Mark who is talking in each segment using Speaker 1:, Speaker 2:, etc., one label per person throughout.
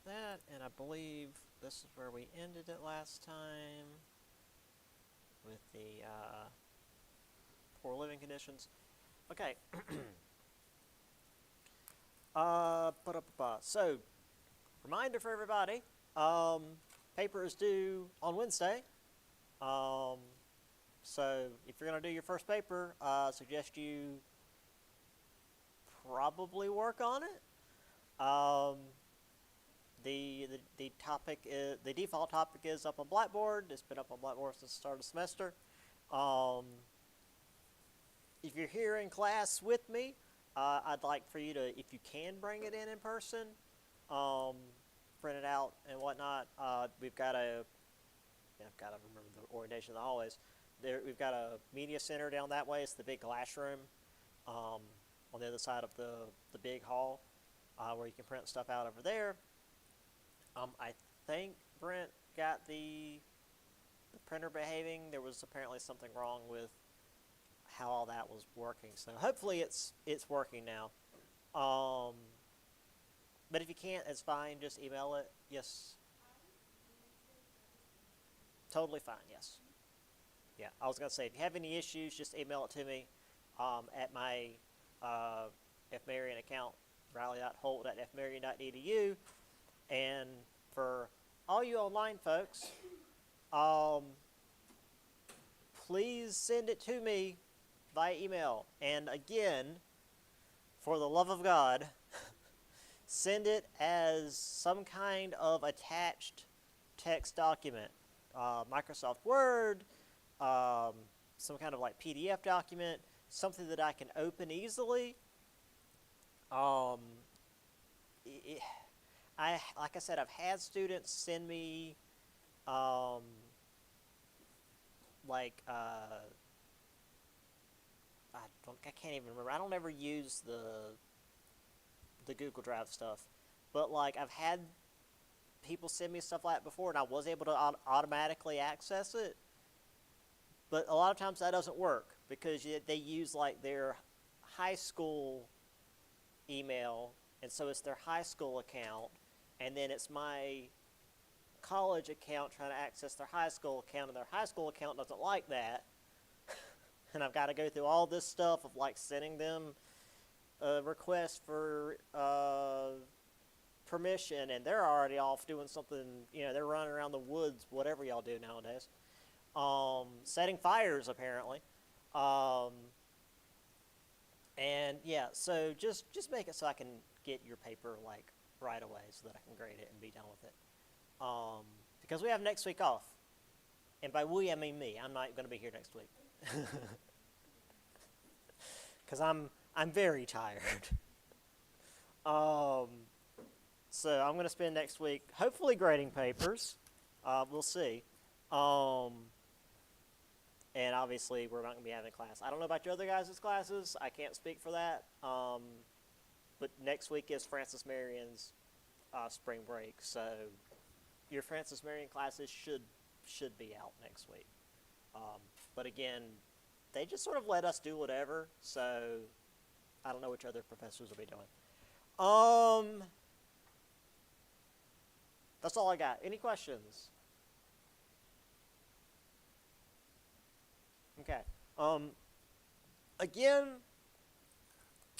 Speaker 1: that, and I believe this is where we ended it last time with the poor living conditions. Okay. So, reminder for everybody, paper is due on Wednesday. So if you're going to do your first paper, I suggest you probably work on it. The topic is, the default topic is up on Blackboard. It's been up on Blackboard since the start of the semester. If you're here in class with me, I'd like for you to, if you can, bring it in person, print it out and whatnot. We've got a, I've got to remember the orientation of the hallways. We've got a media center down that way. It's the big glass room on the other side of the big hall where you can print stuff out over there. I think Brent got the printer behaving. There was apparently something wrong with how all that was working. So hopefully it's working now. But if you can't, it's fine. Just email it. Yes. Totally fine. Yes. Yeah. I was gonna say if you have any issues, just email it to me at my FMarion account, riley.holt@fmarion.edu. And for all you online folks, please send it to me via email. And again, for the love of God, send it as some kind of attached text document. Microsoft Word, some kind of like PDF document, something that I can open easily. Like I said, I've had students send me I can't even remember. I don't ever use the Google Drive stuff, but like I've had people send me stuff like that before, and I was able to automatically access it. But a lot of times that doesn't work because they use like their high school email, and so it's their high school account, and then it's my college account trying to access their high school account, and their high school account doesn't like that. And I've got to go through all this stuff of like sending them a request for permission, and they're already off doing something, they're running around the woods, whatever y'all do nowadays. Setting fires, apparently. And yeah, so just make it so I can get your paper like right away so that I can grade it and be done with it. Because we have next week off. And by we, I mean me. I'm not going to be here next week. Because I'm very tired. So I'm going to spend next week hopefully grading papers. We'll see. And obviously we're not going to be having class. I don't know about your other guys' classes. I can't speak for that. But next week is Francis Marion's spring break. So your Francis Marion classes should be out next week. But again, they just sort of let us do whatever, so I don't know which other professors will be doing. That's all I got. Any questions? Okay. Again,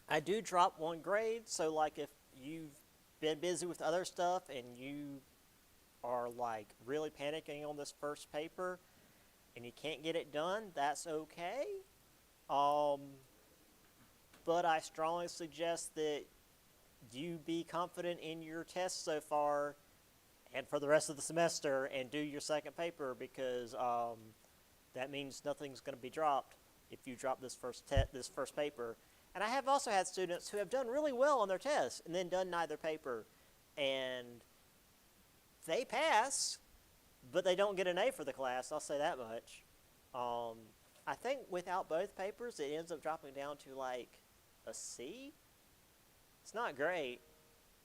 Speaker 1: I do drop one grade, so like if you've been busy with other stuff and you are like really panicking on this first paper and you can't get it done, that's okay. But I strongly suggest that you be confident in your tests so far and for the rest of the semester and do your second paper, because that means nothing's going to be dropped if you drop this first paper. And I have also had students who have done really well on their tests and then done neither paper, and they pass, but they don't get an A for the class. I'll say that much. I think without both papers, it ends up dropping down to like a C. It's not great,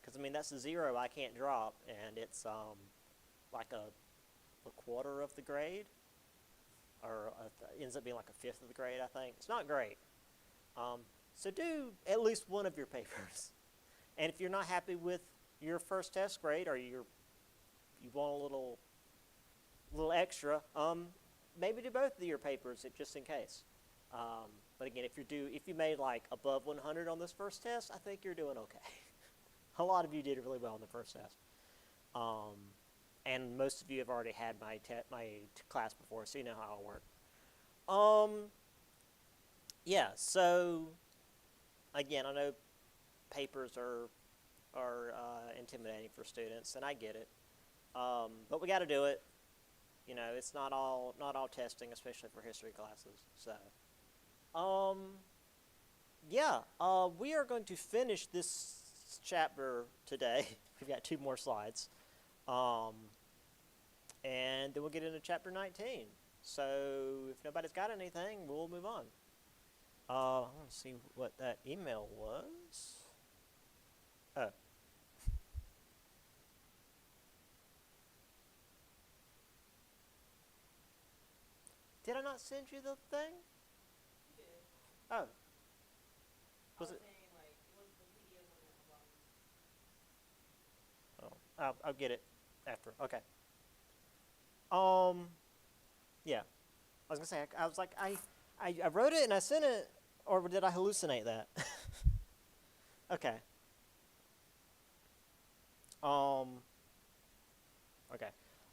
Speaker 1: because I mean that's a 0 I can't drop, and it's like a quarter of the grade, or ends up being like a fifth of the grade, I think. It's not great. So do at least one of your papers. And if you're not happy with your first test grade, or you want a little extra, maybe do both of your papers just in case. But again, if you made like above 100 on this first test, I think you're doing okay. A lot of you did really well on the first test. And most of you have already had my class before, so you know how it'll work. Yeah, so again, I know papers are intimidating for students, and I get it. But we got to do it. You know, it's not all testing, especially for history classes. So, yeah, we are going to finish this chapter today. We've got 2 more slides, and then we'll get into chapter 19. So, if nobody's got anything, we'll move on. I want to see what that email was. Oh. Did I not send you the thing?
Speaker 2: You did.
Speaker 1: Oh. Was it?
Speaker 2: Saying, like, it was the PDF on that one.
Speaker 1: Oh, I'll get it after. Okay. Yeah. I was gonna say, I was like, I wrote it and I sent it, or did I hallucinate that? Okay. Okay.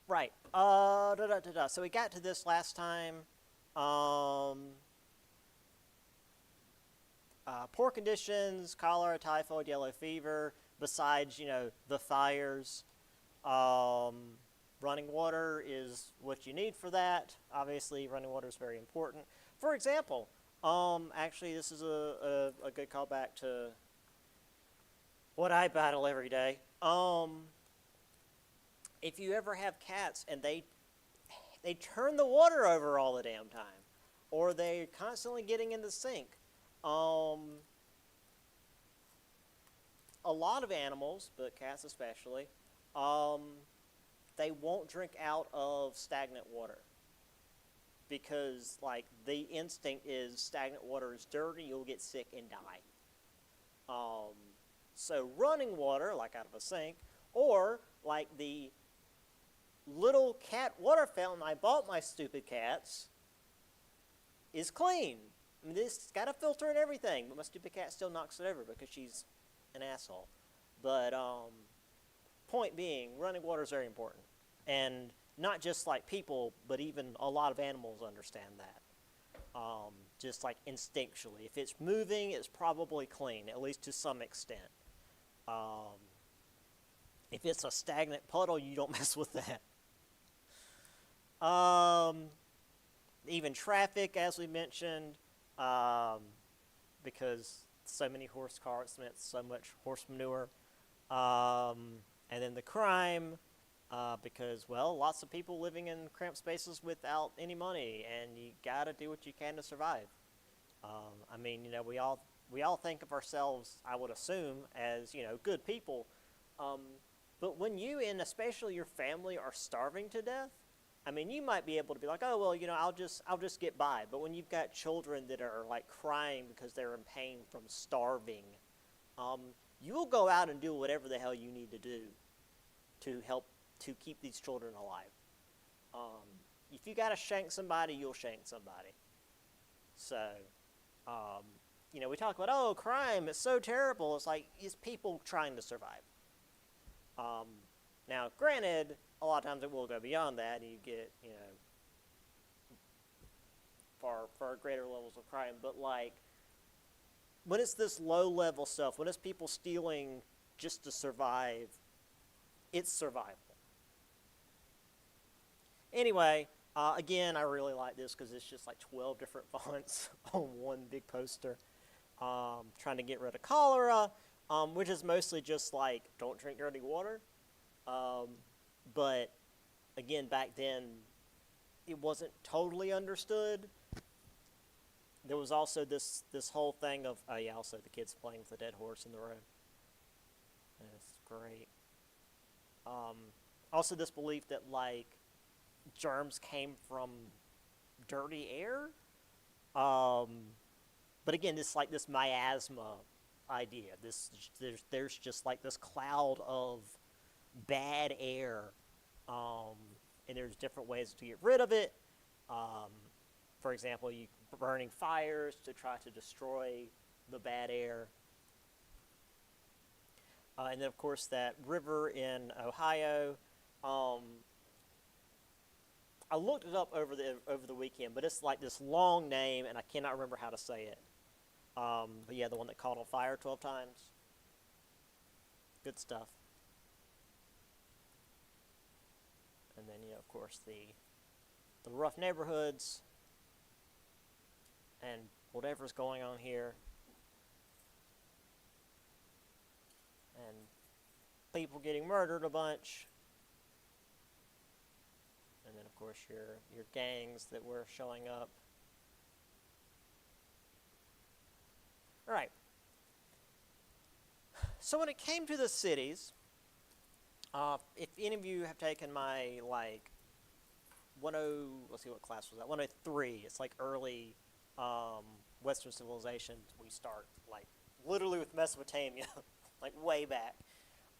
Speaker 1: Right. So we got to this last time. Poor conditions, cholera, typhoid, yellow fever, besides, the fires. Running water is what you need for that. Obviously, running water is very important. For example, actually, this is a good callback to what I battle every day. If you ever have cats and they turn the water over all the damn time, or they're constantly getting in the sink, a lot of animals, but cats especially, they won't drink out of stagnant water because, like, the instinct is stagnant water is dirty, you'll get sick and die. So running water, like out of a sink, or like the little cat water fountain I bought my stupid cats, is clean. I mean, it's got a filter and everything, but my stupid cat still knocks it over because she's an asshole. But point being, running water is very important. And not just like people, but even a lot of animals understand that. Just like instinctually. If it's moving, it's probably clean, at least to some extent. If it's a stagnant puddle, you don't mess with that. Even traffic, as we mentioned, because so many horse carts meant so much horse manure. And then the crime, because, well, lots of people living in cramped spaces without any money, and you gotta do what you can to survive. I mean, we all think of ourselves, I would assume, as, good people. But when you, and especially your family, are starving to death, I mean, you might be able to be like, oh, well, I'll just get by. But when you've got children that are like crying because they're in pain from starving, you will go out and do whatever the hell you need to do to help to keep these children alive. If you got to shank somebody, you'll shank somebody. So, we talk about, oh, crime, it's so terrible. It's like, it's people trying to survive. Now, granted, a lot of times it will go beyond that, and you get, far greater levels of crime. But, like, when it's this low-level stuff, when it's people stealing just to survive, it's survival. Anyway, again, I really like this because it's just like 12 different fonts on one big poster. Trying to get rid of cholera, which is mostly just like, don't drink dirty water. But again, back then, it wasn't totally understood. There was also this whole thing of, also the kids playing with the dead horse in the road. That's great. Also this belief that, like, germs came from dirty air. But again, this miasma idea. There's just like this cloud of bad air, and there's different ways to get rid of it. Um, for example, you burning fires to try to destroy the bad air. And then, of course, that river in Ohio. Um, I looked it up over the weekend, but it's like this long name, and I cannot remember how to say it. But yeah, the one that caught on fire 12 times. Good stuff. And then, of course, the rough neighborhoods and whatever's going on here. And people getting murdered a bunch. And then, of course, your gangs that were showing up. All right. So when it came to the cities, if any of you have taken my, like, let's see, what class was that? 103. It's like early Western civilization. We start, like, literally with Mesopotamia, like way back.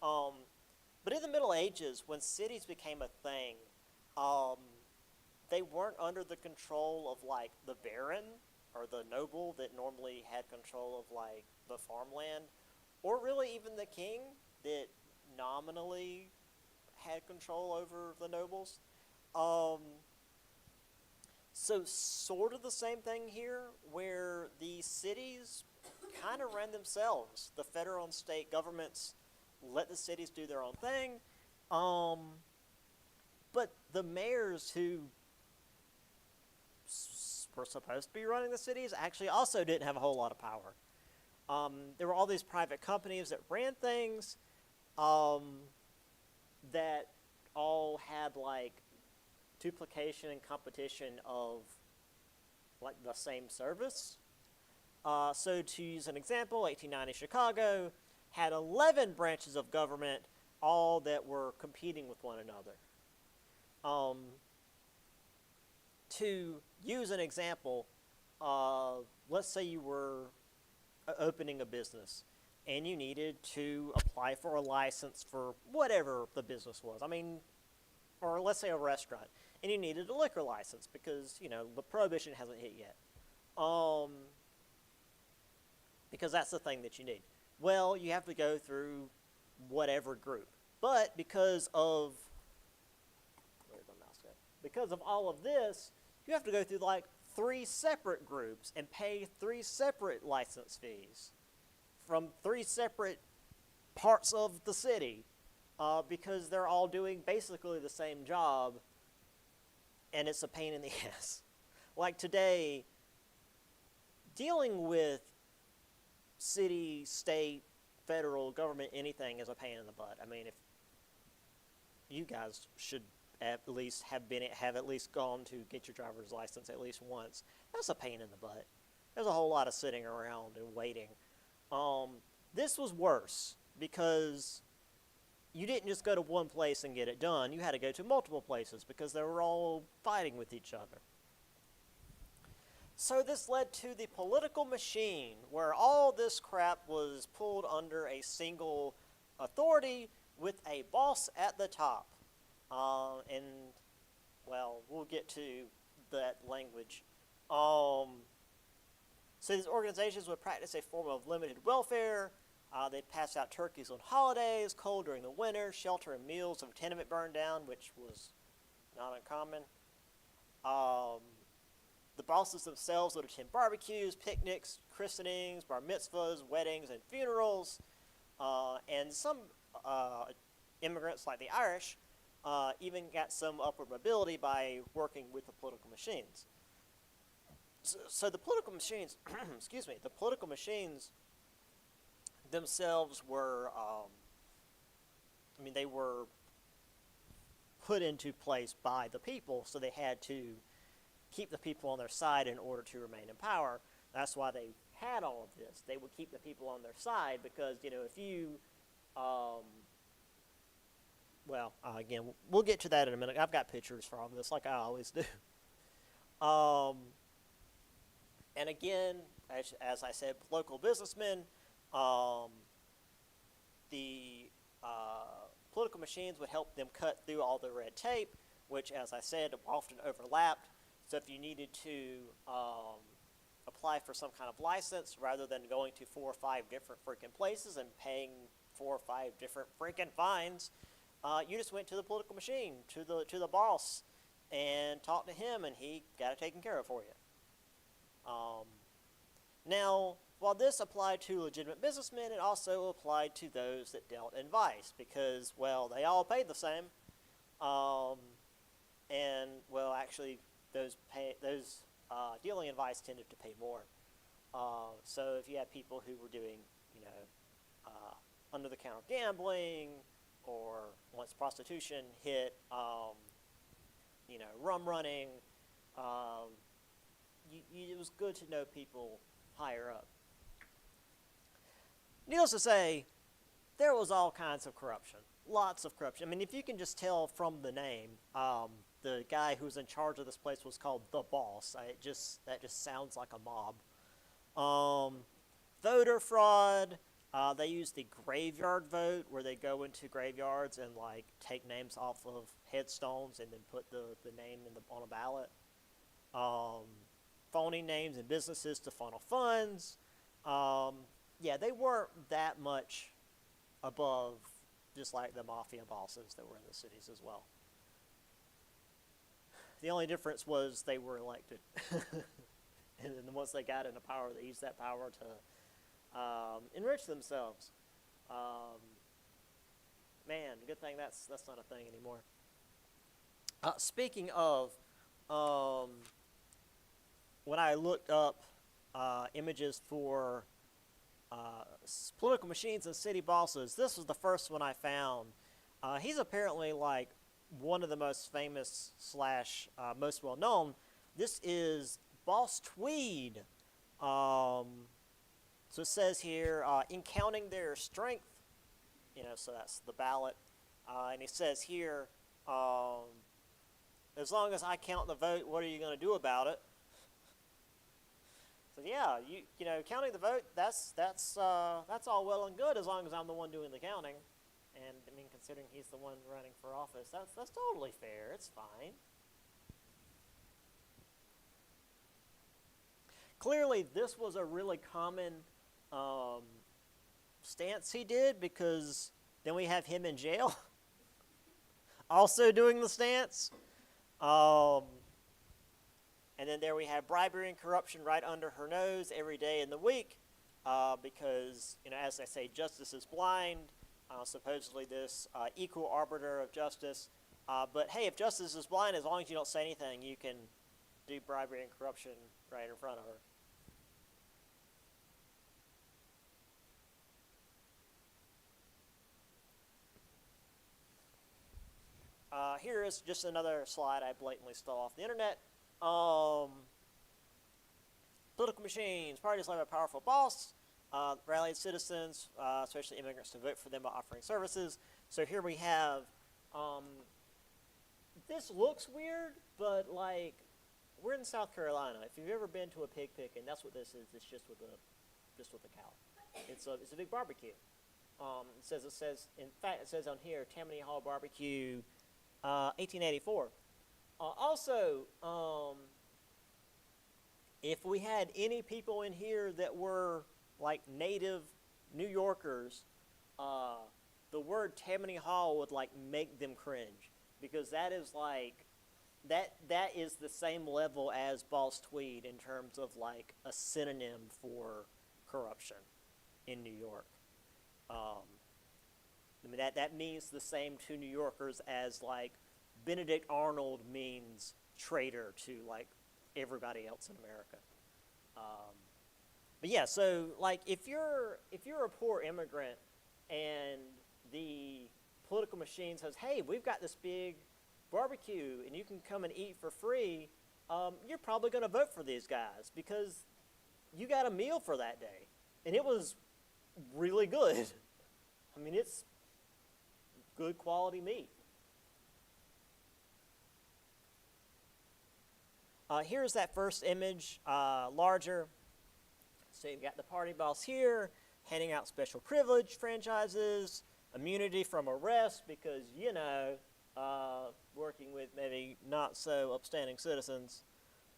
Speaker 1: But in the Middle Ages, when cities became a thing, they weren't under the control of, like, the baron or the noble that normally had control of, like, the farmland, or really even the king that nominally had control over the nobles. So sort of the same thing here, where the cities kind of ran themselves. The federal and state governments let the cities do their own thing. But the mayors who were supposed to be running the cities actually also didn't have a whole lot of power. There were all these private companies that ran things that all had, like, duplication and competition of, like, the same service. So to use an example, 1890 Chicago had 11 branches of government, all that were competing with one another. To use an example, let's say you were opening a business and you needed to apply for a license for whatever the business was. I mean, or let's say a restaurant, and you needed a liquor license because, the prohibition hasn't hit yet. Because that's the thing that you need. Well, you have to go through whatever group. But because of, where's my mouse go? Because of all of this, you have to go through, like, 3 separate groups and pay 3 separate license fees from 3 separate parts of the city, because they're all doing basically the same job, and it's a pain in the ass. Like today, dealing with city, state, federal government, anything is a pain in the butt. I mean, if you guys should at least have at least gone to get your driver's license at least once. That's a pain in the butt. There's a whole lot of sitting around and waiting. This was worse because you didn't just go to one place and get it done. You had to go to multiple places because they were all fighting with each other. So this led to the political machine, where all this crap was pulled under a single authority with a boss at the top. And, well, we'll get to that language. So these organizations would practice a form of limited welfare. They'd pass out turkeys on holidays, coal during the winter, shelter and meals if a tenement burned down, which was not uncommon. The bosses themselves would attend barbecues, picnics, christenings, bar mitzvahs, weddings, and funerals. And some immigrants, like the Irish, even got some upward mobility by working with the political machines. So the political machines, the political machines themselves were, they were put into place by the people, so they had to keep the people on their side in order to remain in power. That's why they had all of this. They would keep the people on their side because, if you, again, we'll get to that in a minute. I've got pictures for all of this, like I always do. And again, as I said, local businessmen, Um, the political machines would help them cut through all the red tape, which, as I said, often overlapped. So if you needed to apply for some kind of license, rather than going to 4 or 5 different freaking places and paying 4 or 5 different freaking fines, you just went to the political machine, to the boss, and talked to him, and he got it taken care of for you. Now, while this applied to legitimate businessmen, it also applied to those that dealt in vice, because, well, they all paid the same. And, well, actually, those dealing in vice tended to pay more. So if you had people who were doing, under-the-counter gambling, or once prostitution hit, rum running, it was good to know people higher up. Needless to say, there was all kinds of corruption, lots of corruption. I mean, if you can just tell from the name, the guy who's in charge of this place was called the Boss. That just sounds like a mob. Voter fraud. They use the graveyard vote, where they go into graveyards and take names off of headstones and then put the name on a ballot. Phoning names in businesses to funnel funds. Yeah, they weren't that much above just like the mafia bosses that were in the cities as well. The only difference was they were elected. And then once they got into power, they used that power to enrich themselves. Man, good thing that's not a thing anymore. Speaking of, when I looked up images for political machines and city bosses, this was the first one I found. He's apparently one of the most famous / most well known. This is Boss Tweed. So it says here, in counting their strength, so that's the ballot. And he says here, as long as I count the vote, what are you going to do about it? So yeah, counting the vote, that's all well and good as long as I'm the one doing the counting. And I mean, considering he's the one running for office, that's totally fair. It's fine. Clearly, this was a really common stance he did, because then we have him in jail also doing the stance. And then there we have bribery and corruption right under her nose every day in the week, because, as I say, justice is blind. Supposedly this equal arbiter of justice. But hey, if justice is blind, as long as you don't say anything, you can do bribery and corruption right in front of her. Here is just another slide I blatantly stole off the internet. Political machines, parties led by a powerful boss, rallied citizens, especially immigrants, to vote for them by offering services. So here we have, this looks weird, but we're in South Carolina. If you've ever been to a pig picking, that's what this is. It's just with a cow. It's a big barbecue. It says on here, Tammany Hall Barbecue, 1884. Also, if we had any people in here that were native New Yorkers, the word Tammany Hall would make them cringe, because that is that is the same level as Boss Tweed in terms of a synonym for corruption in New York. I mean that means the same to New Yorkers as Benedict Arnold means traitor to everybody else in America. But yeah, so if you're a poor immigrant and the political machine says, hey, we've got this big barbecue and you can come and eat for free, you're probably going to vote for these guys because you got a meal for that day. And it was really good. I mean, it's good quality meat. Here's that first image, larger. So you've got the party boss here. handing out special privilege franchises, immunity from arrest because, working with maybe not so upstanding citizens.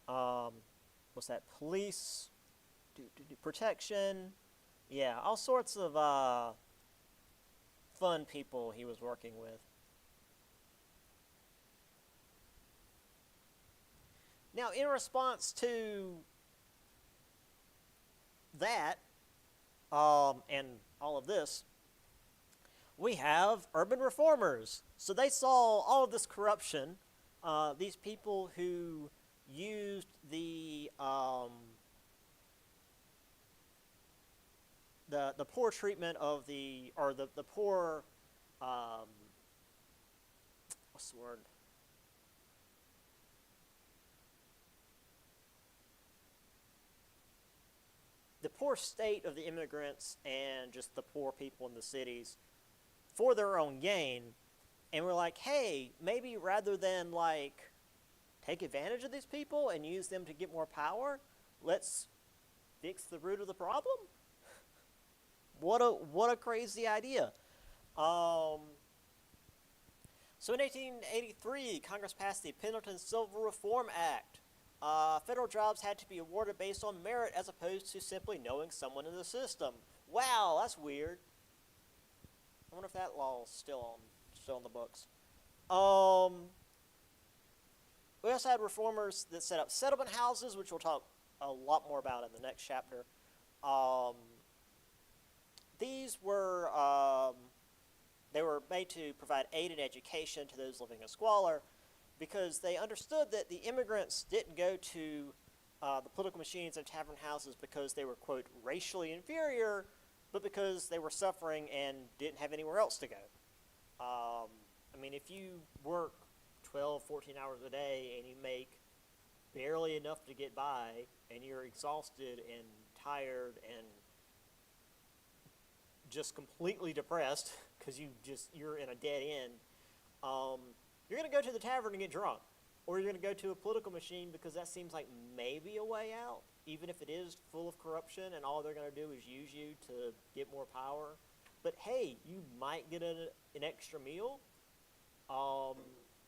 Speaker 1: What's that? Police, protection. Yeah, all sorts of fun people he was working with. Now, in response to that, and all of this, we have urban reformers. So they saw all of this corruption, these people who used the poor treatment of the poor, what's the word? The poor state of the immigrants and just the poor people in the cities for their own gain. And we're like, hey, maybe rather than take advantage of these people and use them to get more power, let's fix the root of the problem. What a crazy idea. So in 1883, Congress passed the Pendleton Civil Reform Act. Federal jobs had to be awarded based on merit as opposed to simply knowing someone in the system. Wow, that's weird. I wonder if that law is still in the books. We also had reformers that set up settlement houses, which we'll talk a lot more about in the next chapter. These were they were made to provide aid and education to those living in squalor, because they understood that the immigrants didn't go to the political machines and tavern houses because they were, quote, racially inferior, but because they were suffering and didn't have anywhere else to go. If you work 12, 14 hours a day and you make barely enough to get by and you're exhausted and tired and just completely depressed because you're in a dead end, you're going to go to the tavern and get drunk. Or you're going to go to a political machine because that seems like maybe a way out, even if it is full of corruption and all they're going to do is use you to get more power. But hey, you might get an extra meal.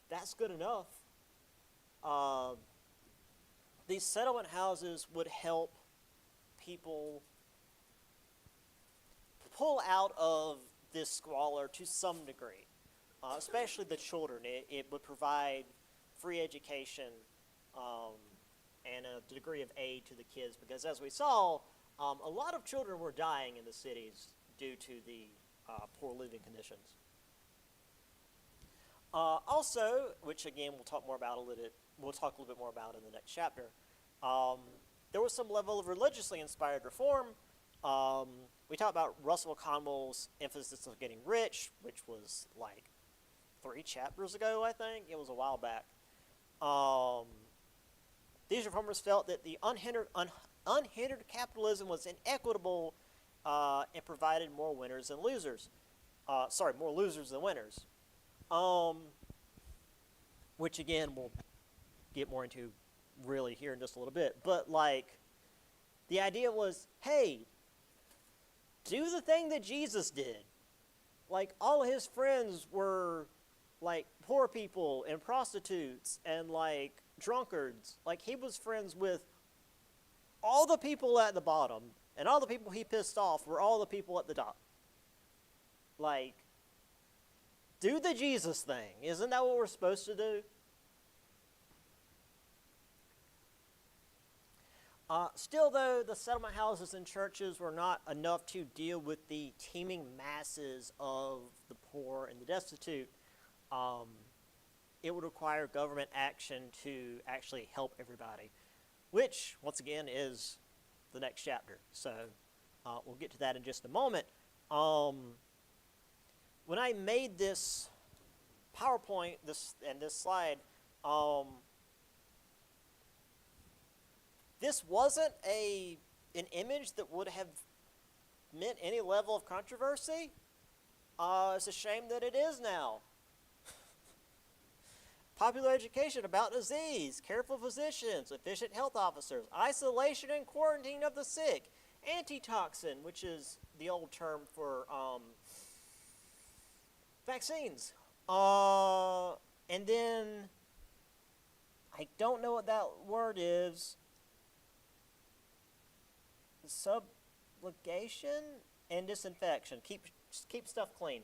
Speaker 1: That's good enough. These settlement houses would help people pull out of this squalor to some degree. Especially the children. It would provide free education and a degree of aid to the kids, because as we saw, a lot of children were dying in the cities due to the poor living conditions. Also, which again we'll talk a little bit more about in the next chapter, there was some level of religiously inspired reform. We talked about Russell Conwell's emphasis on getting rich, which was 3 chapters ago, I think. It was a while back. These reformers felt that the unhindered capitalism was inequitable and provided more winners than losers. More losers than winners. Which again, we'll get more into really here in just a little bit. But the idea was, hey, do the thing that Jesus did. All of his friends were poor people and prostitutes and drunkards. He was friends with all the people at the bottom, and all the people he pissed off were all the people at the top. Do the Jesus thing. Isn't that what we're supposed to do? Still, though, the settlement houses and churches were not enough to deal with the teeming masses of the poor and the destitute. It would require government action to actually help everybody, which, once again, is the next chapter. So we'll get to that in just a moment. When I made this PowerPoint, this slide, this wasn't an image that would have meant any level of controversy. It's a shame that it is now. Popular education about disease, careful physicians, efficient health officers, isolation and quarantine of the sick, antitoxin, which is the old term for vaccines. And then I don't know what that word is. Subligation and disinfection. Keep stuff clean.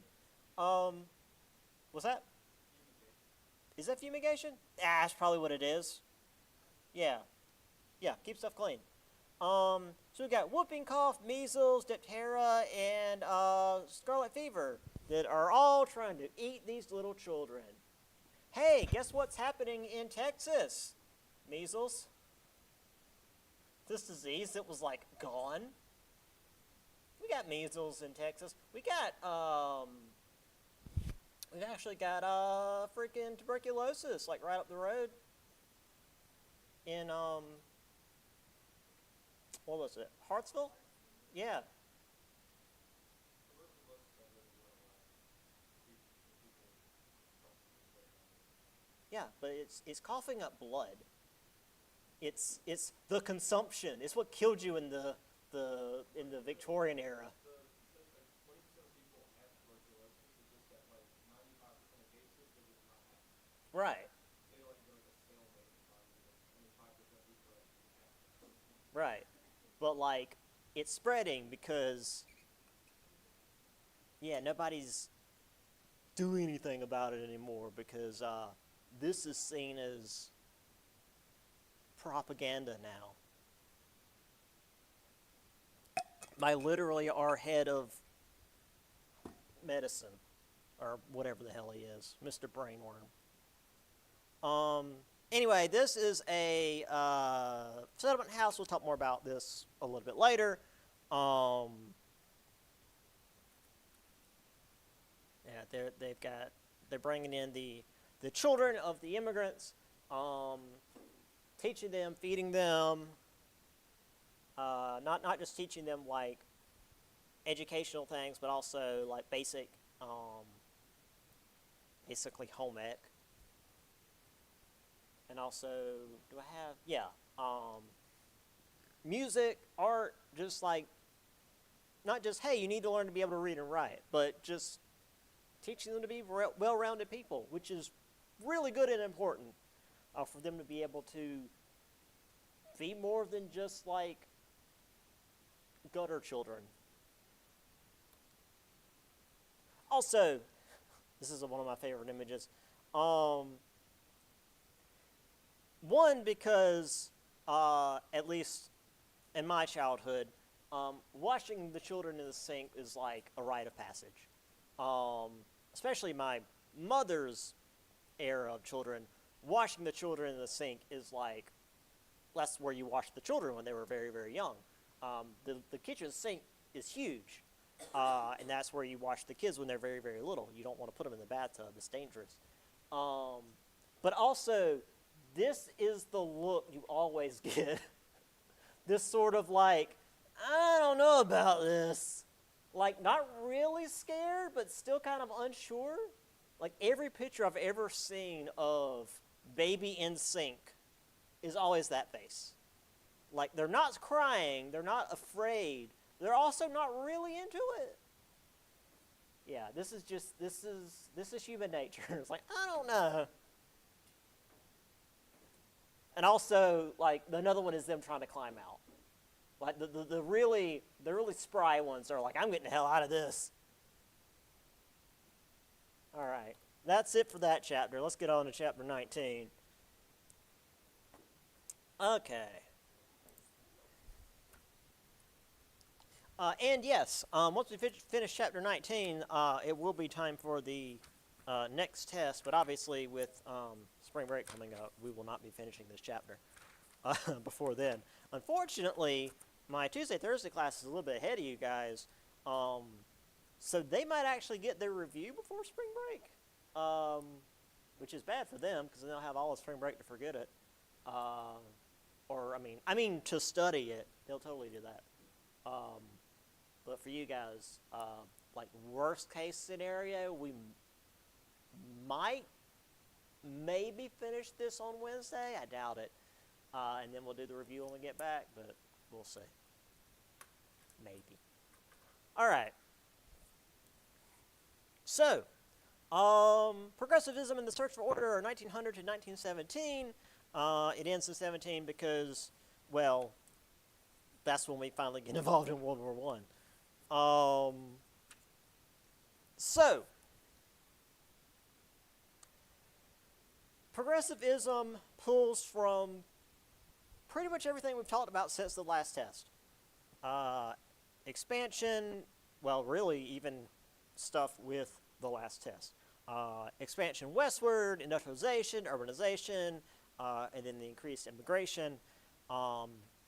Speaker 1: What's that? Is that fumigation? That's probably what it is. Yeah. Yeah, keep stuff clean. So we got whooping cough, measles, diphtheria, and scarlet fever that are all trying to eat these little children. Hey, guess what's happening in Texas? Measles. This disease that was like gone. We got measles in Texas. We've actually got freaking tuberculosis like right up the road in what was it? Hartsville? Yeah. Yeah, but it's coughing up blood. It's the consumption. It's what killed you in the Victorian era. Right. Right. But like it's spreading because nobody's doing anything about it anymore because this is seen as propaganda now. By literally our head of medicine, or whatever the hell he is, Mr. Brainworm. Anyway, this is a settlement house. We'll talk more about this a little bit later. They're bringing in the children of the immigrants, teaching them, feeding them, not just teaching them like educational things, but also like basically home ec. And also, do I have, music, art, just like, not just, hey, you need to learn to be able to read and write, but just teaching them to be well-rounded people, which is really good and important for them to be able to be more than just like gutter children. Also, this is one of my favorite images. One, because at least in my childhood, washing the children in the sink is like a rite of passage. Especially my mother's era of children, washing the children in the sink is like, that's where you wash the children when they were very, very young. The kitchen sink is huge, and that's where you wash the kids when they're very, very little. You don't want to put them in the bathtub. It's dangerous. But also, this is the look you always get. This sort of like, I don't know about this. Like, not really scared, but still kind of unsure. Like, every picture I've ever seen of baby in sink is always that face. Like, they're not crying, they're not afraid, they're also not really into it. Yeah, this is human nature. It's like, I don't know. And also, like, another one is them trying to climb out. Like, the really spry ones are like, I'm getting the hell out of this. All right, that's it for that chapter. Let's get on to chapter 19. Okay. And yes, once we finish chapter 19, it will be time for the next test, but obviously with spring break coming up, we will not be finishing this chapter before then. Unfortunately, my Tuesday, Thursday class is a little bit ahead of you guys, so they might actually get their review before spring break, which is bad for them because then they'll have all of spring break to forget it. Or I mean to study it. They'll totally do that. But for you guys, like worst case scenario, we might maybe finish this on Wednesday. I doubt it. And then we'll do the review when we get back, but we'll see. maybe. All right. So, progressivism and the search for order are 1900 to 1917. It ends in 17 because, well, that's when we finally get involved in World War One. So, progressivism pulls from pretty much everything we've talked about since the last test. Expansion, well, really even stuff with the last test. Expansion westward, industrialization, urbanization, and then the increased immigration,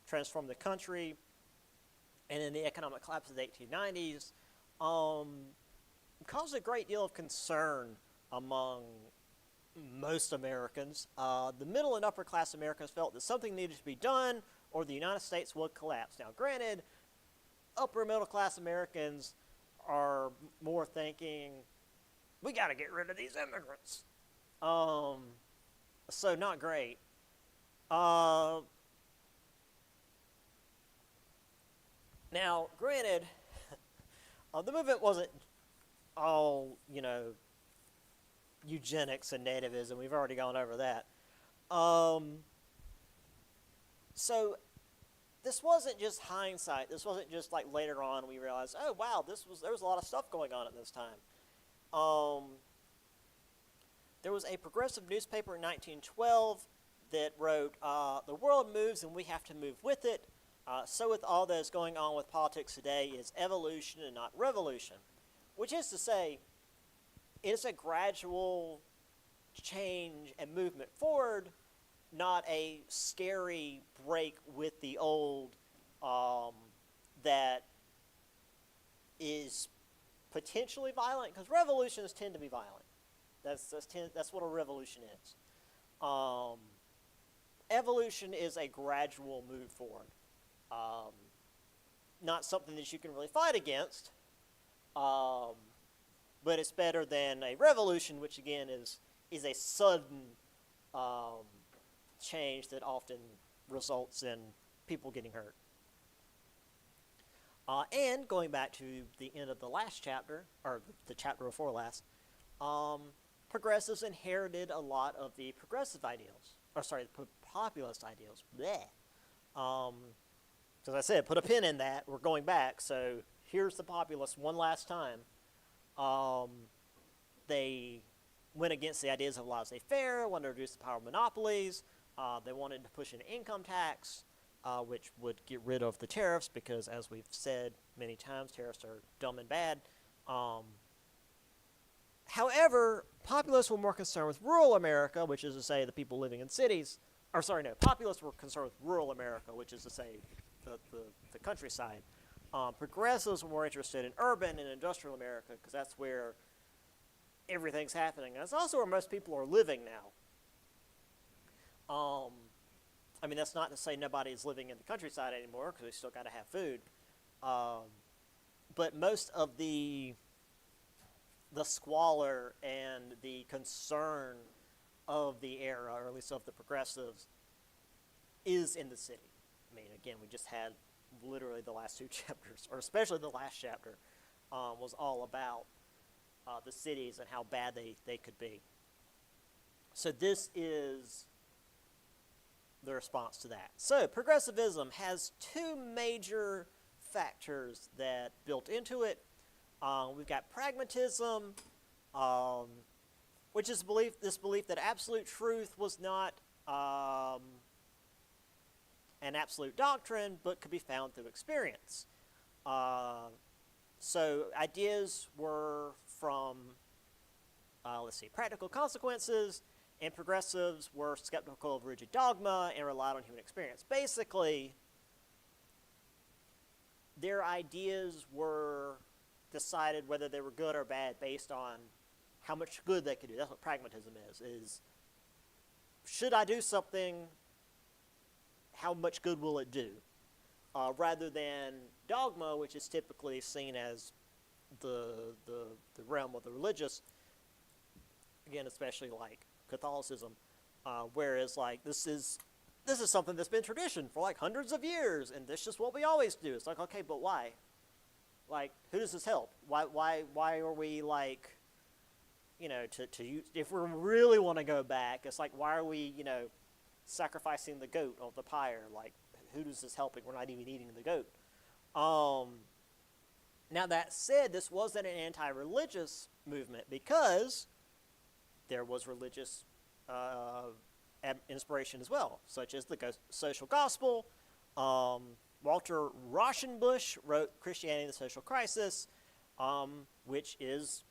Speaker 1: transform the country, and then the economic collapse of the 1890s caused a great deal of concern among most Americans. The middle and upper class Americans felt that something needed to be done or the United States would collapse. Now, granted, upper middle class Americans are more thinking, we got to get rid of these immigrants. So not great. Now, granted, the movement wasn't all, eugenics and nativism. We've already gone over that. So this wasn't just hindsight. This wasn't just like later on we realized, oh wow, there was a lot of stuff going on at this time. There was a progressive newspaper in 1912 that wrote, "The world moves and we have to move with it. So with all that is going on with politics today is evolution and not revolution," which is to say, it's a gradual change and movement forward, not a scary break with the old that is potentially violent, because revolutions tend to be violent. That's what a revolution is. Evolution is a gradual move forward. Not something that you can really fight against, but it's better than a revolution, which again is a sudden change that often results in people getting hurt. And going back to the end of the last chapter, or the chapter before last, progressives inherited a lot of the progressive ideals, the populist ideals. Bleh. As I said, put a pin in that. We're going back, so here's the populists one last time. They went against the ideas of laissez-faire, wanted to reduce the power of monopolies. They wanted to push an income tax, which would get rid of the tariffs, because as we've said many times, tariffs are dumb and bad. However, populists were more concerned with rural America, which is to say the people living in cities. Populists were concerned with rural America, which is to say the countryside. Progressives were more interested in urban and industrial America, because that's where everything's happening. That's also where most people are living now. That's not to say nobody's living in the countryside anymore, because we still got to have food. But most of the squalor and the concern of the era, or at least of the progressives, is in the city. Again, we just had literally the last two chapters, or especially the last chapter, was all about the cities and how bad they could be. So this is the response to that. So progressivism has two major factors that built into it. We've got pragmatism, which is this belief that absolute truth was not an absolute doctrine, but could be found through experience. So ideas were from, practical consequences, and progressives were skeptical of rigid dogma and relied on human experience. Basically, their ideas were decided whether they were good or bad based on how much good they could do. That's what pragmatism is should I do something, how much good will it do? Rather than dogma, which is typically seen as the realm of the religious, again, especially like Catholicism, whereas like this is something that's been tradition for like hundreds of years, and this is what we always do. It's like, okay, but why? Like, who does this help? Why are we like, to use, if we really want to go back, it's like, why are we, sacrificing the goat on the pyre? Like, who does this helping? We're not even eating the goat. Now that said, this wasn't an anti-religious movement because there was religious inspiration as well, such as the social gospel. Walter Rauschenbusch wrote Christianity and the Social Crisis, which is,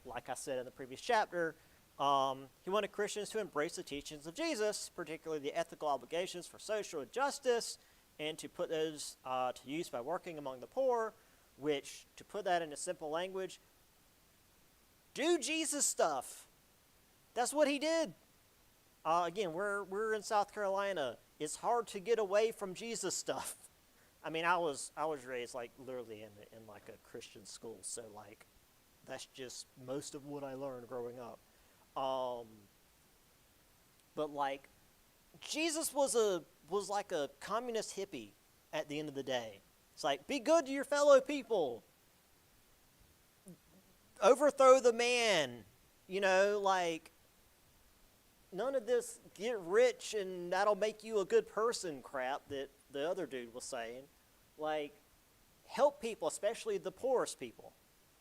Speaker 1: like I said in the previous chapter, he wanted Christians to embrace the teachings of Jesus, particularly the ethical obligations for social justice, and to put those to use by working among the poor, which, to put that into simple language, do Jesus stuff. That's what he did. Again, we're in South Carolina. It's hard to get away from Jesus stuff. I mean, I was raised like literally in like a Christian school, so like that's just most of what I learned growing up. But like Jesus was like a communist hippie at the end of the day. It's like, be good to your fellow people. Overthrow the man. Like, none of this get rich and that'll make you a good person crap that the other dude was saying. Like, help people, especially the poorest people.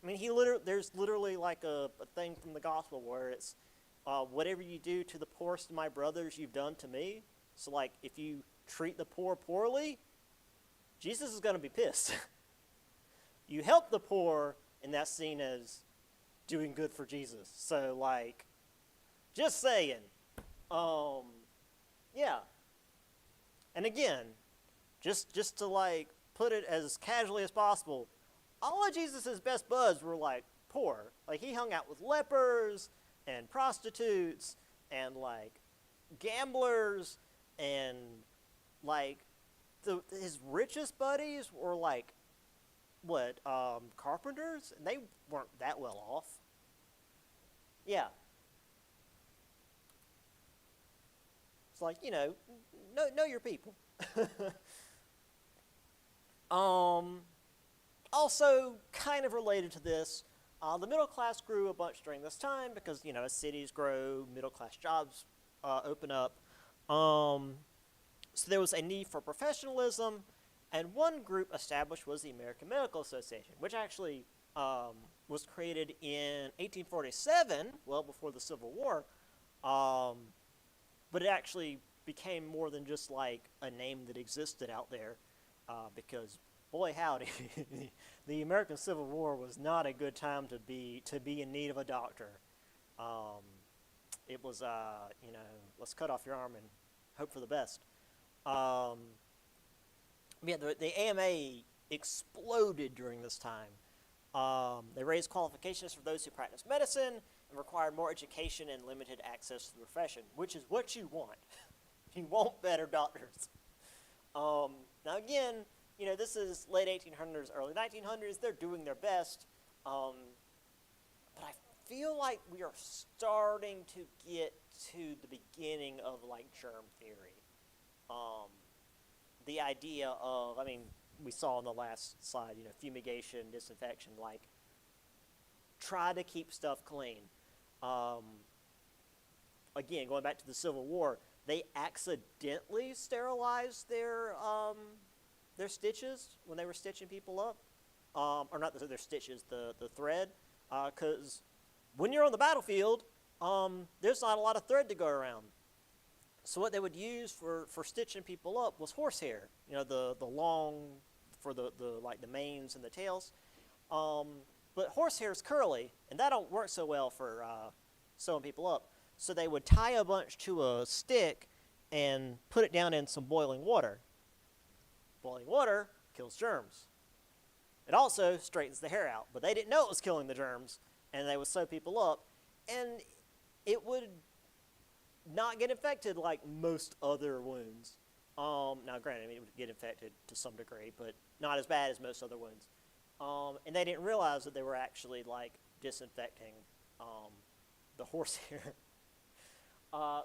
Speaker 1: I mean, there's literally like a thing from the gospel where it's, whatever you do to the poorest of my brothers, you've done to me. So, like, if you treat the poor poorly, Jesus is going to be pissed. You help the poor, and that's seen as doing good for Jesus. So, like, just saying. Yeah. And again, just to, like, put it as casually as possible, all of Jesus' best buds were, like, poor. Like, he hung out with lepers and prostitutes and, like, gamblers and, like, his richest buddies were like, carpenters? And they weren't that well off. Yeah. It's like, know your people. Also, kind of related to this, the middle class grew a bunch during this time because, as cities grow, middle class jobs open up. So there was a need for professionalism, and one group established was the American Medical Association, which actually was created in 1847, well before the Civil War, but it actually became more than just like a name that existed out there, because boy howdy, the American Civil War was not a good time to be in need of a doctor. It was, let's cut off your arm and hope for the best. The AMA exploded during this time. They raised qualifications for those who practice medicine and required more education and limited access to the profession, which is what you want. You want better doctors. Now again, this is late 1800s, early 1900s. They're doing their best. But I feel like we are starting to get to the beginning of like germ theory. The idea of, we saw in the last slide, fumigation, disinfection, like, try to keep stuff clean. Again, going back to the Civil War, they accidentally sterilized their stitches when they were stitching people up. Or not their stitches, the thread, because when you're on the battlefield, there's not a lot of thread to go around. So what they would use for stitching people up was horsehair, the long, for the manes and the tails. But horsehair is curly, and that don't work so well for sewing people up. So they would tie a bunch to a stick and put it down in some boiling water. Boiling water kills germs. It also straightens the hair out, but they didn't know it was killing the germs, and they would sew people up, and it would not get infected like most other wounds. Now, granted, it would get infected to some degree, but not as bad as most other wounds. And they didn't realize that they were actually like disinfecting the horsehair.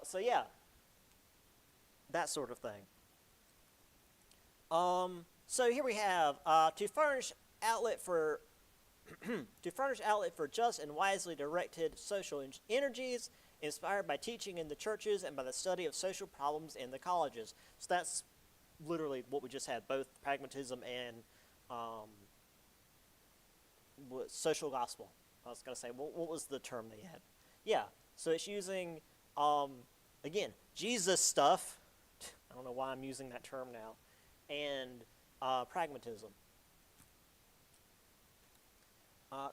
Speaker 1: So yeah, that sort of thing. So here we have, to furnish outlet for to furnish outlet for just and wisely directed social energies inspired by teaching in the churches and by the study of social problems in the colleges. So that's literally what we just had, both pragmatism and social gospel. I was going to say, what was the term they had? Yeah, so it's using, again, Jesus stuff. I don't know why I'm using that term now. And pragmatism.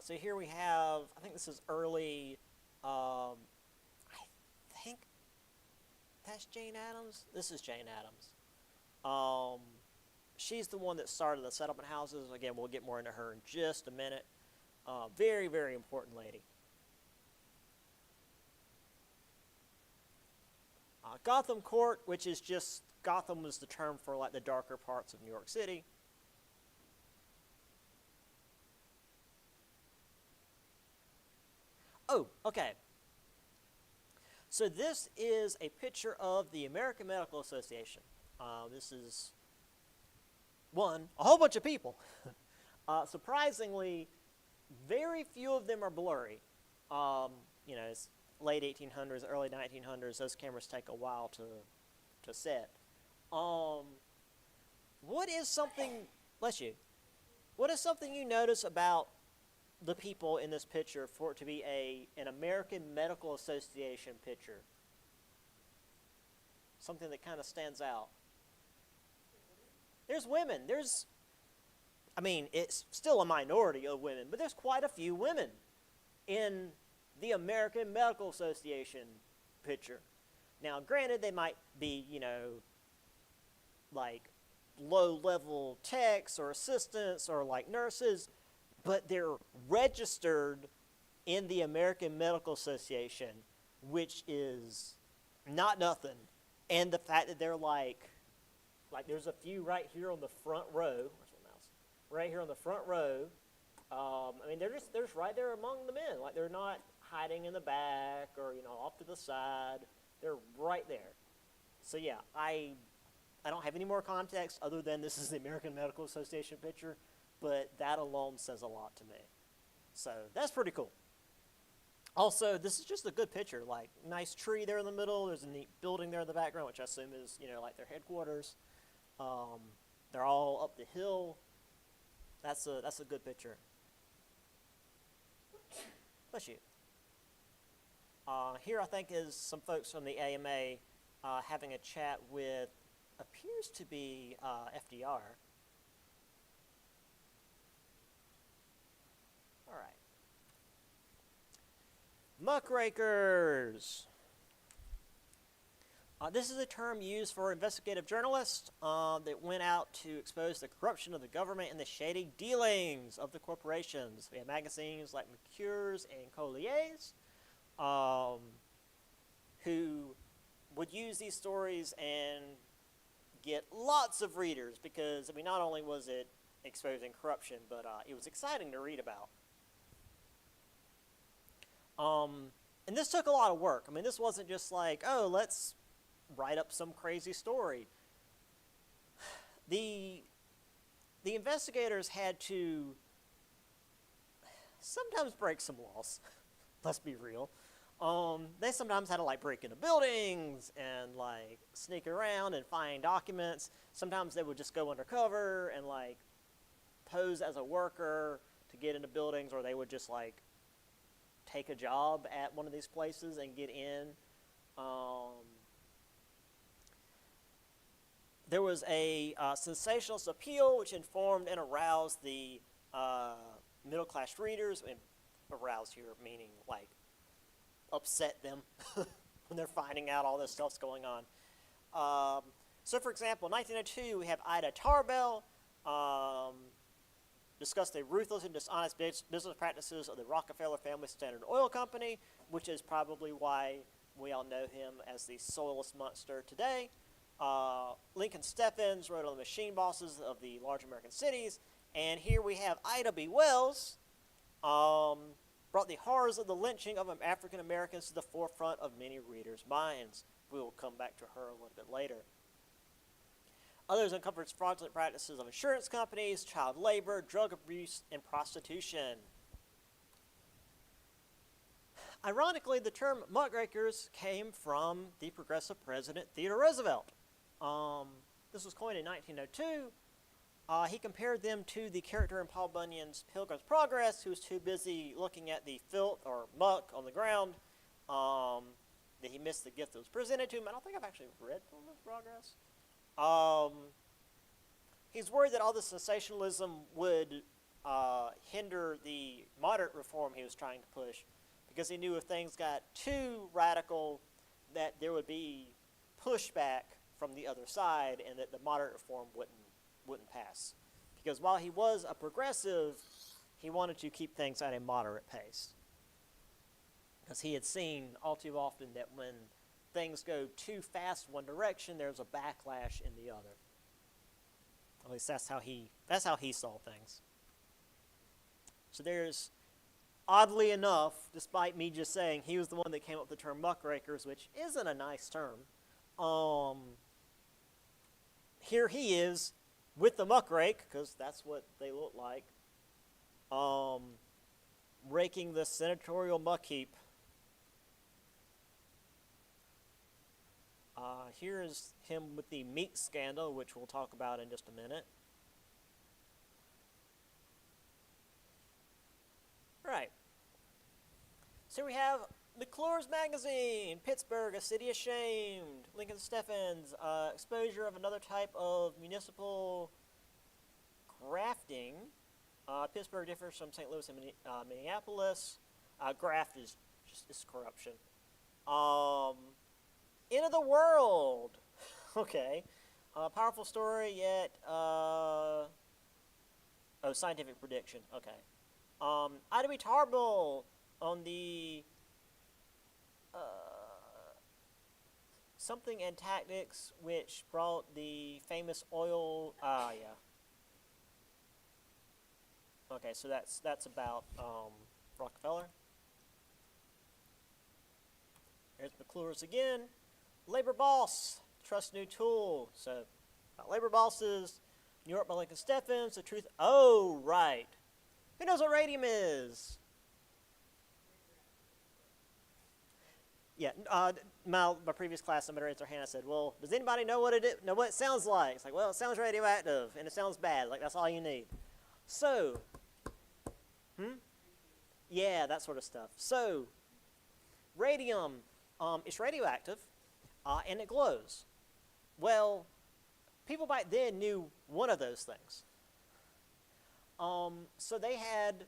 Speaker 1: So here we have, I think this is early, I think that's Jane Addams. This is Jane Addams. She's the one that started the settlement houses. Again, we'll get more into her in just a minute. Very, very important lady. Gotham Court, which is just, Gotham was the term for like the darker parts of New York City. Oh, okay. So this is a picture of the American Medical Association. This is a whole bunch of people. Surprisingly, very few of them are blurry. It's late 1800s, early 1900s. Those cameras take a while to set. What is something, bless you, what is something you notice about the people in this picture for it to be an American Medical Association picture? Something that kind of stands out. There's women. It's still a minority of women, but there's quite a few women in the American Medical Association picture. Now, granted, they might be, like low-level techs or assistants or like nurses, but they're registered in the American Medical Association, which is not nothing. And the fact that they're like there's a few right here on the front row. Where's my mouse? Right here on the front row. They're just right there among the men. Like, they're not hiding in the back or off to the side. They're right there. So yeah, I don't have any more context other than this is the American Medical Association picture, but that alone says a lot to me. So that's pretty cool. Also, this is just a good picture. Like, nice tree there in the middle. There's a neat building there in the background, which I assume is, like their headquarters. They're all up the hill. That's a good picture. Bless you. Here I think is some folks from the AMA having a chat with, appears to be FDR. All right. Muckrakers. This is a term used for investigative journalists that went out to expose the corruption of the government and the shady dealings of the corporations. We have magazines like Mercur's and Collier's who would use these stories and get lots of readers because, not only was it exposing corruption, but it was exciting to read about. And this took a lot of work. This wasn't just like, oh, let's write up some crazy story. The investigators had to sometimes break some laws. Let's be real. They sometimes had to break into buildings and sneak around and find documents. Sometimes they would just go undercover and pose as a worker to get into buildings, or they would just take a job at one of these places and get in. There was a sensationalist appeal which informed and aroused the middle-class readers. And aroused here meaning upset them when they're finding out all this stuff's going on. So, for example, in 1902, we have Ida Tarbell discussed the ruthless and dishonest business practices of the Rockefeller Family Standard Oil Company, which is probably why we all know him as the soilless monster today. Lincoln Steffens wrote on the machine bosses of the large American cities. And here we have Ida B. Wells, brought the horrors of the lynching of African Americans to the forefront of many readers' minds. We will come back to her a little bit later. Others uncovered fraudulent practices of insurance companies, child labor, drug abuse, and prostitution. Ironically, the term muckrakers came from the progressive president Theodore Roosevelt. This was coined in 1902. He compared them to the character in Paul Bunyan's Pilgrim's Progress, who was too busy looking at the filth or muck on the ground that he missed the gift that was presented to him. I don't think I've actually read Pilgrim's Progress. He's worried that all this sensationalism would hinder the moderate reform he was trying to push, because he knew if things got too radical that there would be pushback from the other side and that the moderate reform wouldn't pass. Because while he was a progressive, he wanted to keep things at a moderate pace. Because he had seen all too often that when things go too fast one direction, there's a backlash in the other. At least that's how he saw things. So there's, oddly enough, despite me just saying he was the one that came up with the term muckrakers, which isn't a nice term, here he is with the muckrake, because that's what they look like, raking the senatorial muck heap. Here is him with the meat scandal, which we'll talk about in just a minute. Right. So we have McClure's Magazine, Pittsburgh, A City Ashamed, Lincoln Steffens, exposure of another type of municipal grafting. Pittsburgh differs from St. Louis and Minneapolis. Graft is just corruption. End of the world. Okay. Powerful story, yet scientific prediction. Okay. Ida B. Tarbell on the something and tactics, which brought the famous oil. Yeah. Okay, so that's about Rockefeller. There's McClure's again. Labor Boss, Trust New Tool. So, about labor bosses, New York by Lincoln Steffens, The Truth. Oh, right. Who knows what radium is? Yeah, my previous class, somebody raised their hand. I said, well, does anybody know what know what it sounds like? It's like, well, it sounds radioactive, and it sounds bad. Like, that's all you need. So, yeah, that sort of stuff. So, radium, it's radioactive, and it glows. Well, people back then knew one of those things. So they had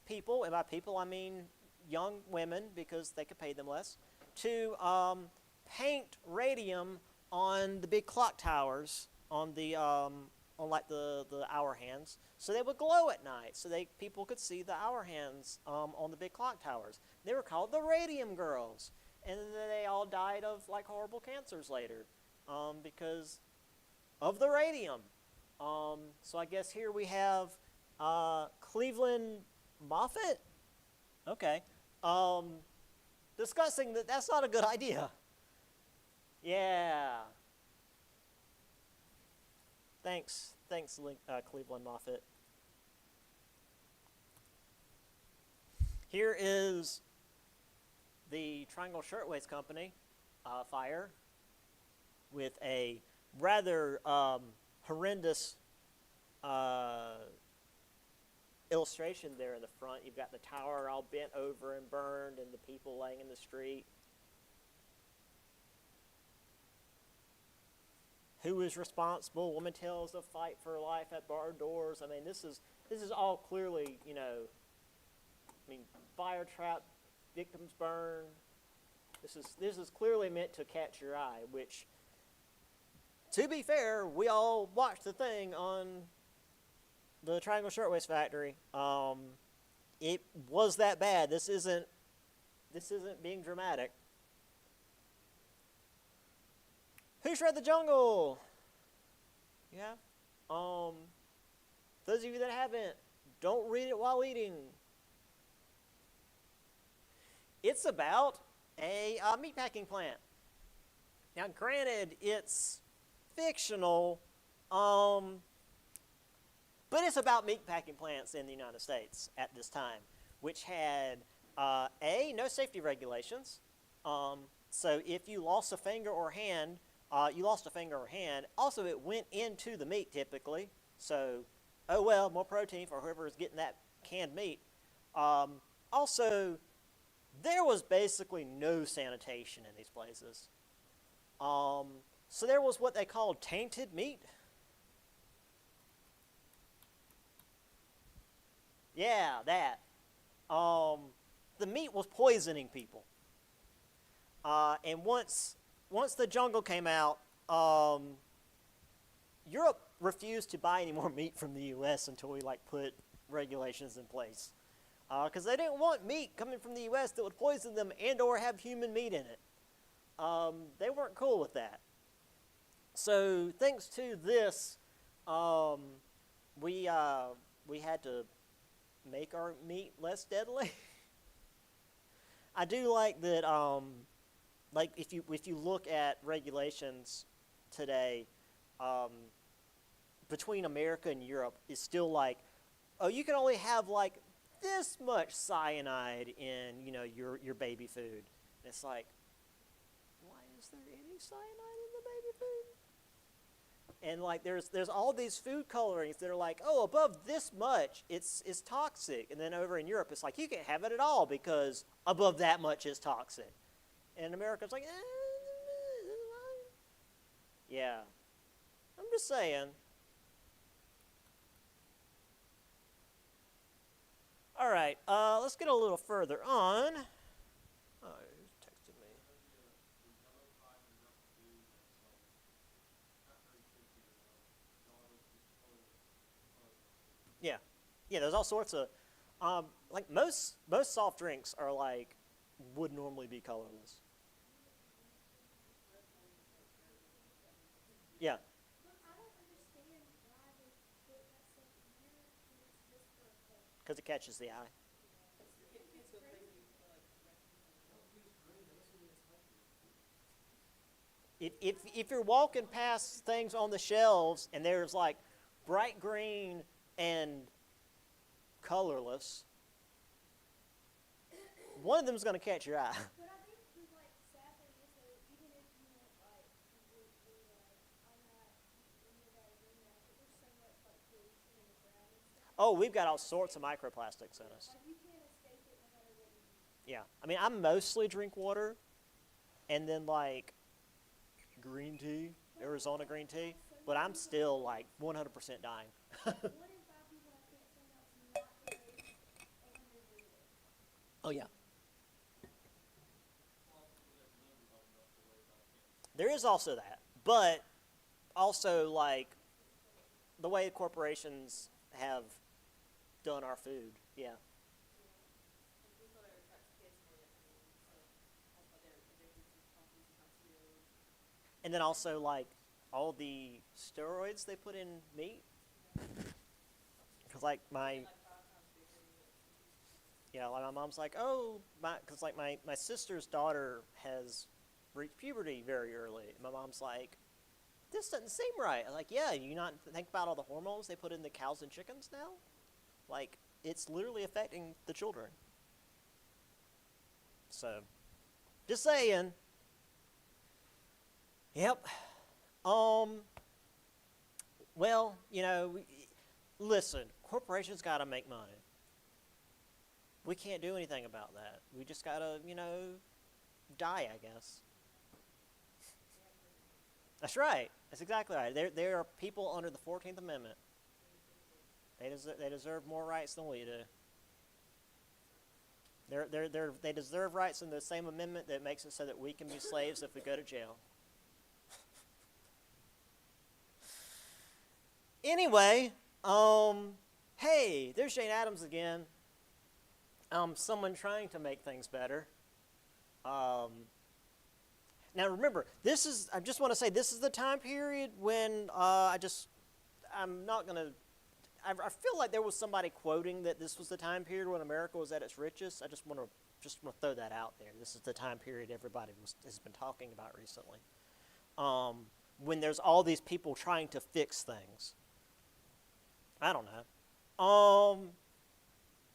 Speaker 1: people, and by people I mean young women, because they could pay them less, to paint radium on the big clock towers on the like the hour hands, so they would glow at night, so people could see the hour hands on the big clock towers. They were called the Radium Girls, and then they all died of like horrible cancers later because of the radium. So I guess here we have Cleveland Moffett. Okay. Discussing that's not a good idea. Yeah. Thanks, Cleveland Moffett. Here is the Triangle Shirtwaist Company fire with a rather horrendous illustration there in the front. You've got the tower all bent over and burned and the people laying in the street. Who is responsible? Woman tells of fight for life at bar doors. I mean, this is all clearly, fire trap, victims burn. This is clearly meant to catch your eye, which, to be fair, we all watched the thing on the Triangle Shirtwaist Factory. It was that bad. This isn't being dramatic. Who Shred the Jungle? Yeah. Those of you that haven't, don't read it while eating. It's about a meatpacking plant. Now, granted, it's fictional, but it's about meat packing plants in the United States at this time, which had no safety regulations. So if you lost a finger or hand, you lost a finger or hand. Also, it went into the meat typically. So, oh well, more protein for whoever is getting that canned meat. Also, there was basically no sanitation in these places. So there was what they called tainted meat. Yeah, that. The meat was poisoning people. And once the jungle came out, Europe refused to buy any more meat from the U.S. until we put regulations in place, because they didn't want meat coming from the U.S. that would poison them and/or have human meat in it. They weren't cool with that. So thanks to this, we had to make our meat less deadly. I do like that. If you look at regulations today, between America and Europe, is still oh, you can only have this much cyanide in your baby food. And it's why is there any cyanide in the baby food? And there's all these food colorings that are oh, above this much it's toxic, and then over in Europe it's you can't have it at all because above that much is toxic. And America's yeah. I'm just saying. All right, let's get a little further on. Oh, who's texted me? Yeah, yeah. There's all sorts of, most soft drinks are would normally be colorless. Yeah.
Speaker 3: Look, I don't understand why they put that stuff in there when it's just for effect.
Speaker 1: Because it catches the eye. If you're walking past things on the shelves and there's bright green and colorless, one of them is going to catch your eye.
Speaker 3: But I think the sad thing is that even if you went completely I'm not any of that agreement, I think there's so much pollution in the ground and stuff.
Speaker 1: Oh, we've got all sorts of microplastics in us.
Speaker 3: You can't escape it no matter what you do.
Speaker 1: Yeah, I mean, I mostly drink water, and then green tea, Arizona green tea, but I'm still 100% dying.
Speaker 3: One in 5 people have cancer now to not relate 100 breathing.
Speaker 1: Oh yeah. There is also that, but also the way corporations have done our food. Yeah. And then also all the steroids they put in meat. Because my mom's oh, because my sister's daughter has reached puberty very early. And my mom's this doesn't seem right. I'm yeah, you not think about all the hormones they put in the cows and chickens now? It's literally affecting the children. So, just saying. Yep. Well, listen, corporations got to make money. We can't do anything about that. We just got to, die, I guess. That's right. That's exactly right. There are people under the 14th Amendment. They deserve more rights than we do. They deserve rights in the same amendment that makes it so that we can be slaves if we go to jail. Anyway, hey, there's Jane Addams again. Someone trying to make things better. Now remember, I just want to say, this is the time period when I feel like there was somebody quoting that this was the time period when America was at its richest. I just want to throw that out there. This is the time period everybody has been talking about recently. when there's all these people trying to fix things? I don't know.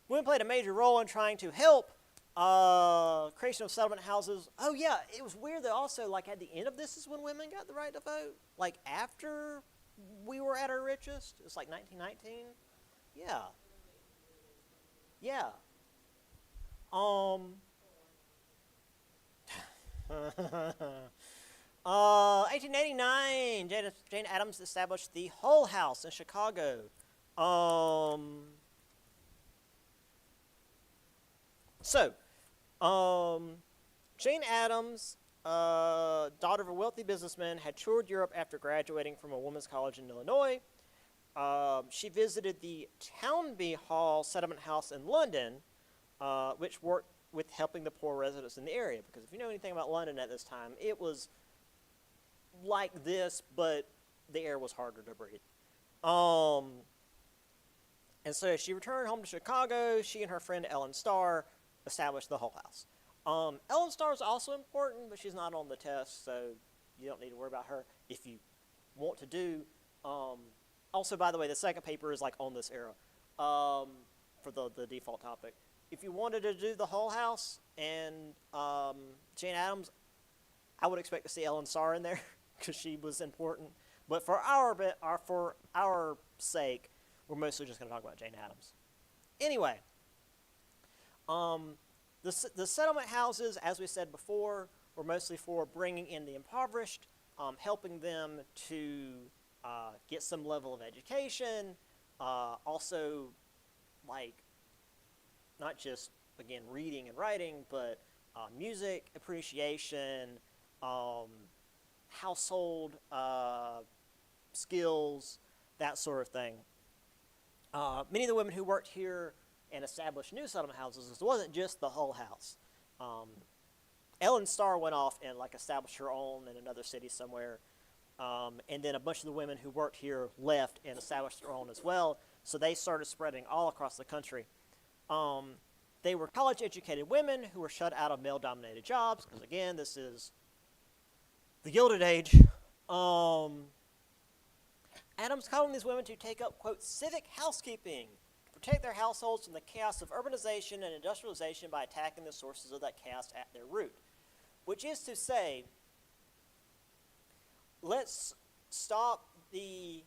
Speaker 1: Women played a major role in trying to help creation of settlement houses. Oh yeah, it was weird that also, like, at the end of this is when women got the right to vote. Like, after we were at our richest. It's like 1919. Yeah. Yeah. 1889, Jane Addams established the Hull House in Chicago. Jane Addams, daughter of a wealthy businessman, had toured Europe after graduating from a women's college in Illinois. She visited the Townby Hall Settlement House in London, which worked with helping the poor residents in the area. Because if you know anything about London at this time, it was like this, but the air was harder to breathe. And so she returned home to Chicago. She and her friend Ellen Starr established the Hull House. Ellen Starr is also important, but she's not on the test, so you don't need to worry about her. If you want to do, also, by the way, the second paper is like on this era for the default topic. If you wanted to do the Hull House and Jane Addams, I would expect to see Ellen Starr in there because she was important. But for our sake, we're mostly just going to talk about Jane Addams. Anyway, the settlement houses, as we said before, were mostly for bringing in the impoverished, helping them to get some level of education, also, like, not just, again, reading and writing, but music appreciation, household skills, that sort of thing. Many of the women who worked here and established new settlement houses, it wasn't just the Hull House. Ellen Starr went off and like established her own in another city somewhere, and then a bunch of the women who worked here left and established their own as well. So they started spreading all across the country. They were college-educated women who were shut out of male-dominated jobs, because again, this is the Gilded Age. Adams called on these women to take up, quote, civic housekeeping, to protect their households from the chaos of urbanization and industrialization by attacking the sources of that chaos at their root. Which is to say, let's stop the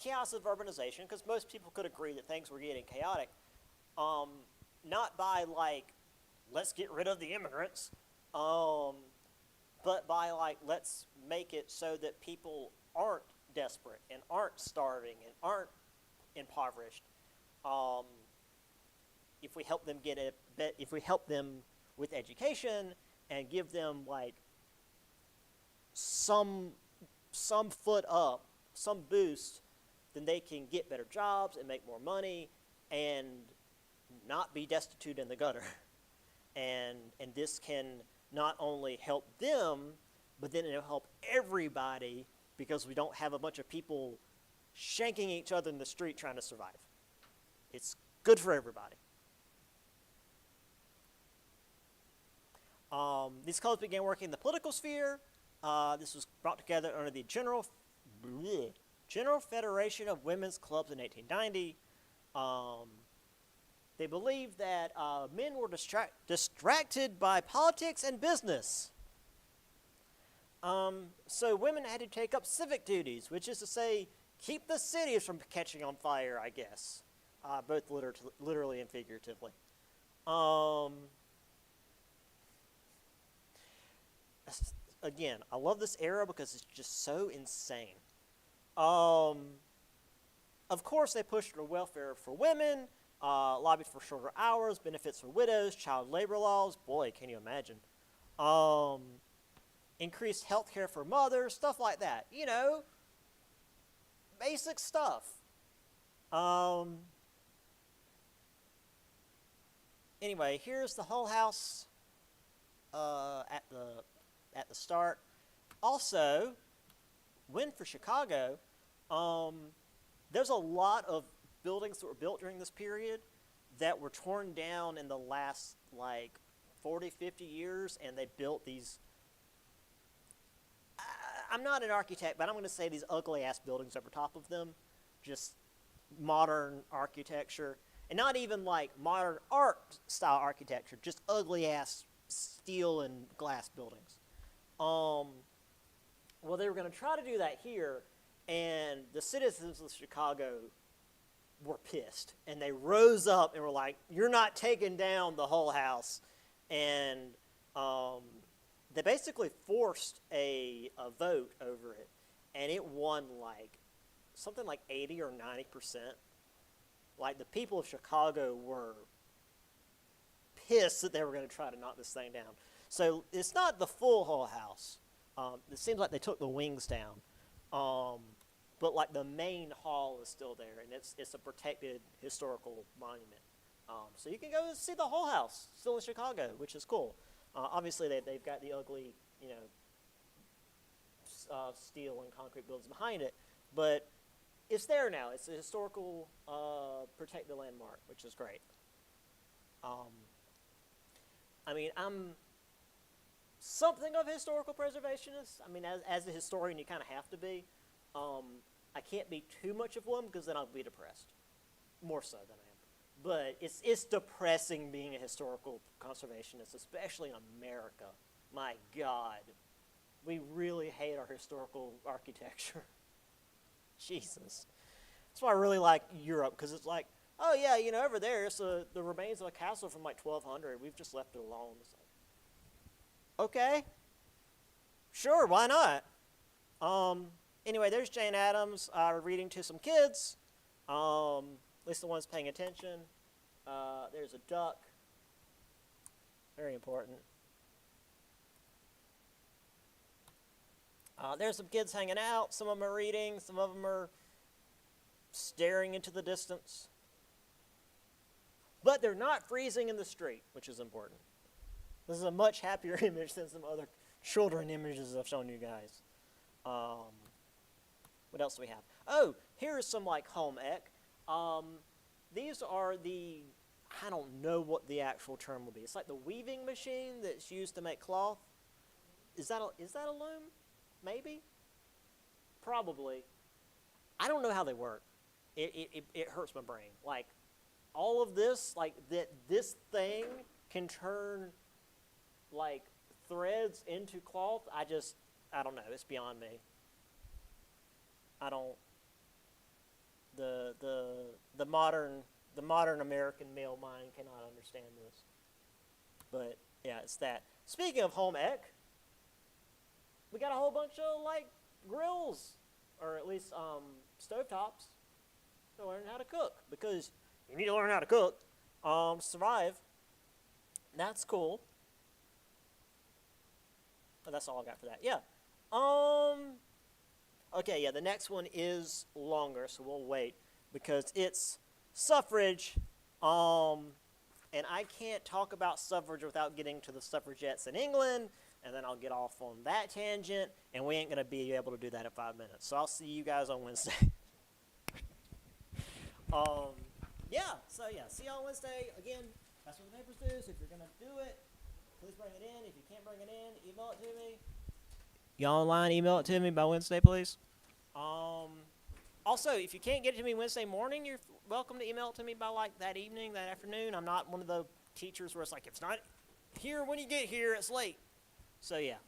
Speaker 1: chaos of urbanization, because most people could agree that things were getting chaotic, not by, like, let's get rid of the immigrants, but by, like, let's make it so that people aren't desperate and aren't starving and aren't impoverished. If we help them if we help them with education and give them, like, some foot up, some boost, then they can get better jobs and make more money and not be destitute in the gutter. And this can not only help them, but then it'll help everybody, because we don't have a bunch of people shanking each other in the street trying to survive. It's good for everybody. These clubs began working in the political sphere. This was brought together under the General Federation of Women's Clubs in 1890. They believed that men were distracted by politics and business. So women had to take up civic duties, which is to say, keep the cities from catching on fire, I guess, both literally and figuratively. Again, I love this era because it's just so insane. Of course, they pushed for welfare for women, lobbied for shorter hours, benefits for widows, child labor laws. Boy, can you imagine. Increased health care for mothers, stuff like that. You know, basic stuff. Anyway, here's the Hull House at the start. Also, win for Chicago. There's a lot of buildings that were built during this period that were torn down in the last, like, 40, 50 years, and they built these. I'm not an architect, but I'm going to say these ugly ass buildings over top of them, just modern architecture, and not even like modern art style architecture, just ugly ass steel and glass buildings. Well, they were going to try to do that here, and the citizens of Chicago were pissed, and they rose up and were like, "You're not taking down the whole house," and they basically forced a vote over it, and it won like something like 80 or 90%. Like, the people of Chicago were pissed that they were going to try to knock this thing down. So it's not the full whole house. It seems like they took the wings down. But like the main hall is still there, and it's a protected historical monument. So you can go see the whole house still in Chicago, which is cool. Obviously, they've got the ugly, steel and concrete buildings behind it, but it's there now. It's a historical protected landmark, which is great. I mean, I'm something of a historical preservationist. I mean, as a historian, you kind of have to be. I can't be too much of one because then I'll be depressed, more so than I am. But it's depressing being a historical conservationist, especially in America. My God, we really hate our historical architecture. Jesus. That's why I really like Europe, because it's like, oh yeah, over there, it's the remains of a castle from like 1200. We've just left it alone. It's like, okay, sure, why not? Anyway, there's Jane Addams reading to some kids, at least the ones paying attention. There's a duck. Very important. There's some kids hanging out. Some of them are reading. Some of them are staring into the distance. But they're not freezing in the street, which is important. This is a much happier image than some other children images I've shown you guys. What else do we have? Oh, here's some like home ec. These are I don't know what the actual term would be. It's like the weaving machine that's used to make cloth. Is that a loom? Maybe? Probably. I don't know how they work. It hurts my brain. Like, all of this, like, this thing can turn, like, threads into cloth. I don't know. It's beyond me. The modern American male mind cannot understand this. But, yeah, it's that. Speaking of home ec, we got a whole bunch of, like, grills, or at least stovetops, to learn how to cook, because you need to learn how to cook to survive. That's cool. But that's all I got for that. Yeah. Okay, yeah, the next one is longer, so we'll wait, because it's suffrage, and I can't talk about suffrage without getting to the suffragettes in England, and then I'll get off on that tangent, and we ain't going to be able to do that in 5 minutes. So I'll see you guys on Wednesday. See you on Wednesday. Again, that's what the papers do, so if you're going to do it, please bring it in. If you can't bring it in, email it to me. Y'all online, email it to me by Wednesday, please. Also, if you can't get it to me Wednesday morning, you're welcome to email it to me by like that evening, that afternoon. I'm not one of the teachers where it's like, if it's not here when you get here, it's late. So yeah.